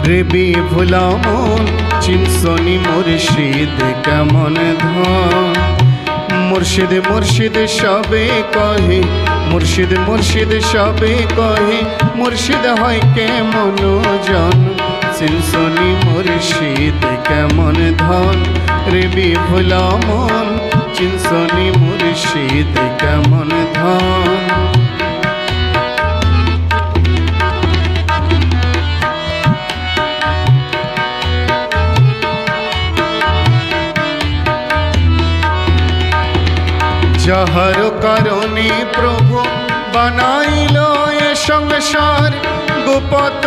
রে বিভুলা মন চিনসনি মুর্শিদ কেমন ধন। মুর্শিদ মুর্শিদ সবে কহে, মুর্শিদ মুর্শিদ সবে কহে, মুর্শিদ হয় কেমন জন। চিনসনি মুর্শিদ কেমন ধন, রে বিভুলা মন চিনসনি মুর্শিদ কেমন ধন। যাহার কারণে প্রভু বানাইল এ সংসার, গোপত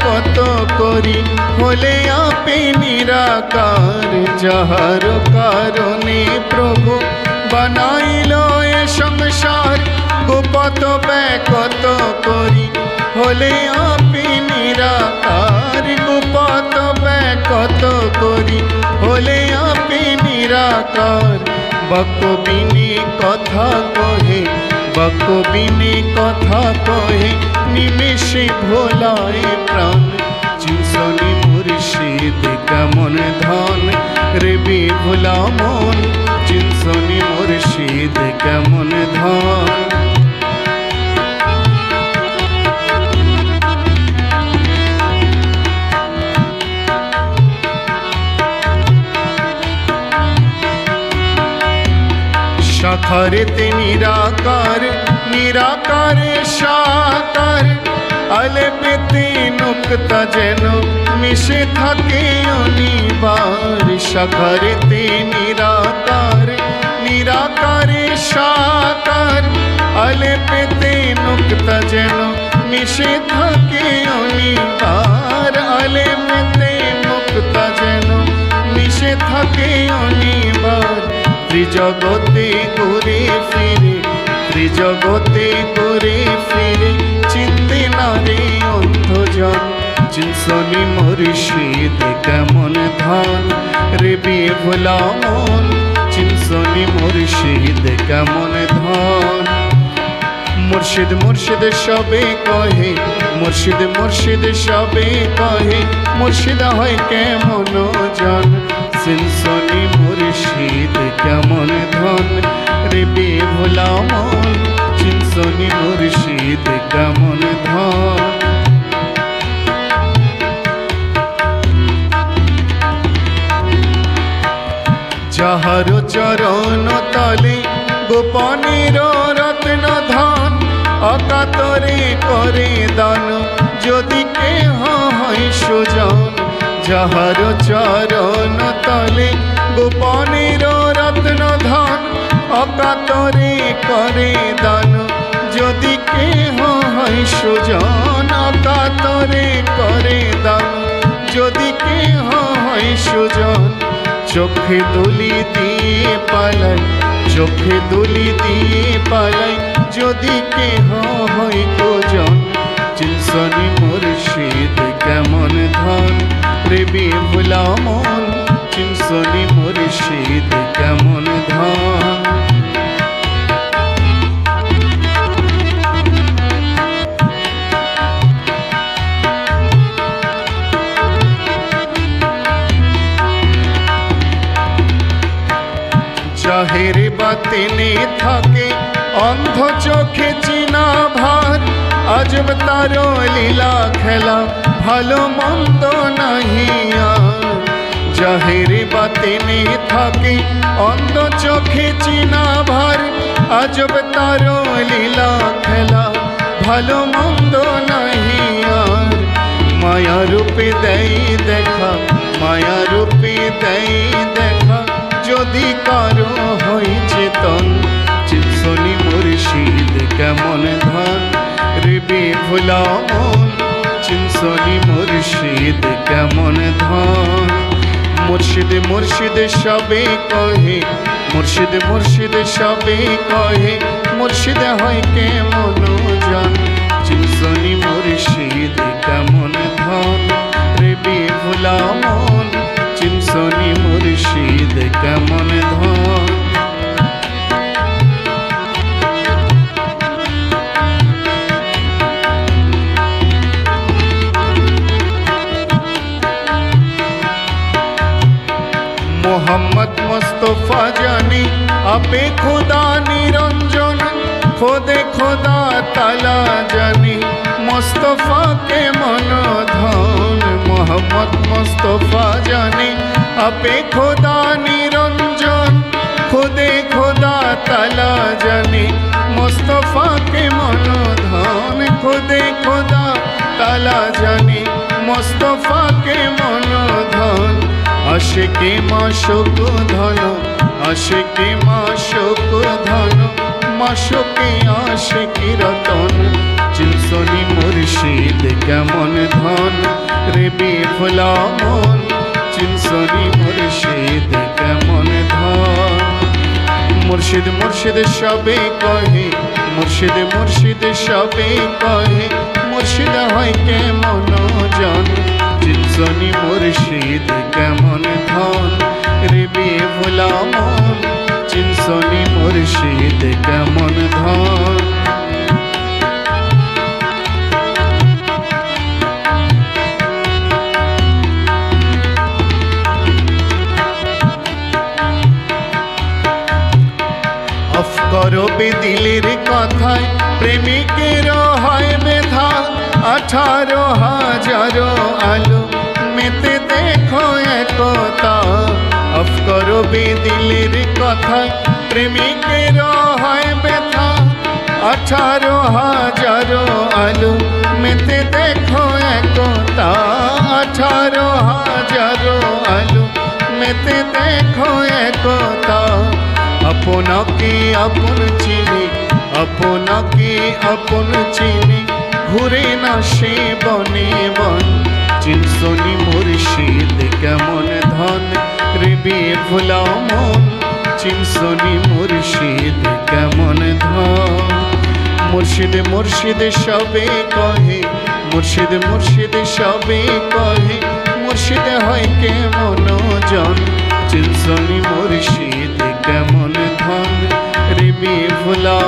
কত করি হলে আপে নিরাকার। যাহার কারণে প্রভু বানাইল এ সংসার, গোপত কত করি হলে আপে নিরাকার। গোপত কত করি হলে আপে নিরাকার। বকবিনে কথা কহে, বকবিনে কথা কহে, নিমেষে ভোলায় প্রাণ। চিনসনি মুর্শিদ কেমন ধন, রে বিভুলা মন চিনসনি মুর্শিদ কেমন ধন। সাকারেতে নিরাকার, নিরাকারে সাকার। আলেপেতে নুক্তা যেন মিশে থাকে অনিবার। সাকারেতে নিরাকার, নিরাকারে সাকার। আলেপেতে নুক্তা যেন মিশে থাকে অনিবার। আলেপেতে নুক্তা যেন মিশে থাকে অনিবার। ত্রিজগতে ঘুরে ফিরে, ত্রিজগতে ঘুরে ফিরে, চিনতে না রে অন্ধজন। চিনসনি মুর্শিদ কেমন ধন, রে বিভুলা মন চিনসনি মুর্শিদ কেমন ধন। মুর্শিদ মুর্শিদ সবে কহে, মুর্শিদ মুর্শিদ সবে কহে, মুর্শিদ হয় কেমন জন। চিনসনি মুর্শিদ কেমন ধন, রে বিভুলা মন চিনসনি মুর্শিদ কেমন ধন। যাহার চরণ তলে গোপনের রত্ন ধন, অকাতরে করে দান যদি কেহ হয় সুজন। যাহার চরণ তলে গোপনের রত্ন ধন, অকাতরে করে দান যদি কেহ হয় সুজন। অকাতরে করে দান যদি কেহ হয় সুজন। চোখে দুলি দিয়ে পালাই, চোখে দুলি দিয়ে পালাই যদি কেহ হয় গোজন। চিনসনি মুর্শিদ কেমন ধন, রে বিভুলা মন চিনসনি মুর্শিদ কেমন ধন। জাহের বাতিনে থাকে অন্ধ চোখে চিনা ভার। আজব তারো লীলা খেলা ভালো মন্দ নাহি আর। জাহের বাতিনে থাকে অন্ধ চোখে চিনা ভার। আজব তারো লীলা খেলা ভালো মন্দ নাহি আর। মায়া রূপে দেয় দেখা, মায়া রূপে দেয় দেখা যদি কারো হয় চেতন। চিনসনি মুর্শিদ কেমন ধন, রে বিভুলা মন চিনসনি মুর্শিদ কেমন ধন। মুর্শিদ মুর্শিদ সবে কহে, মুর্শিদ মুর্শিদ সবে কহে, মুর্শিদ হয় কেমন জন। চিনসনি মুর্শিদ কেমন ধন, রে বিভুলা মন চিনসনি মুর্শিদ কেমন ধন। मुस्तफा जाने आपे खुदा निरंजन खुदे खुदा ताला जाने मुस्तफा के मन धन मोहम्मद मुस्तफा जाने आपे खुदा निरंजन खुदे खुदा ताला जाने मुस्तफा के मन धन खुदे खुदा ताला जाने मुस्तफा के मन धन आशिकी माशुक धन आशिकी माशुक धन माशुकी आशिकी रतन चिंसनी मुर्शिद केमन धन रे बेफुला मन चिंसनी मुर्शिद केमन धन मुर्शिद मुर्शिद सबे कहे मुर्शिद मुर्शिद सबे कहे मुर्शिद है केमन जन चिंसनी मुर्शिद केमन धन रे बेफुला मन चिंसनी मुर्शिद केमन धन করবে দিলের কথায় প্রেমিকের হয় মেধা 18,000 আলো মেতে দেখো একতা অফ করবে দিলের কথায় প্রেমিকের হয় ব্যথা 18,000 আলো মেতে দেখো একতা 18,000 আলো মেতে দেখো একতা আপনাকে আপন চিনি আপনাকে আপন চিনি ঘুরে না সে বনে বন চিনসনি মুর্শিদ কেমন ধন রে বেফুলা মন চিনসনি মুর্শিদ কেমন ধন মুর্শিদ মুর্শিদ সবে কহে মুর্শিদ মুর্শিদ সবে কহে মুর্শিদ হয় কেমন জন চিনসনি মুর্শিদ কেমন ধন রে বেফুলা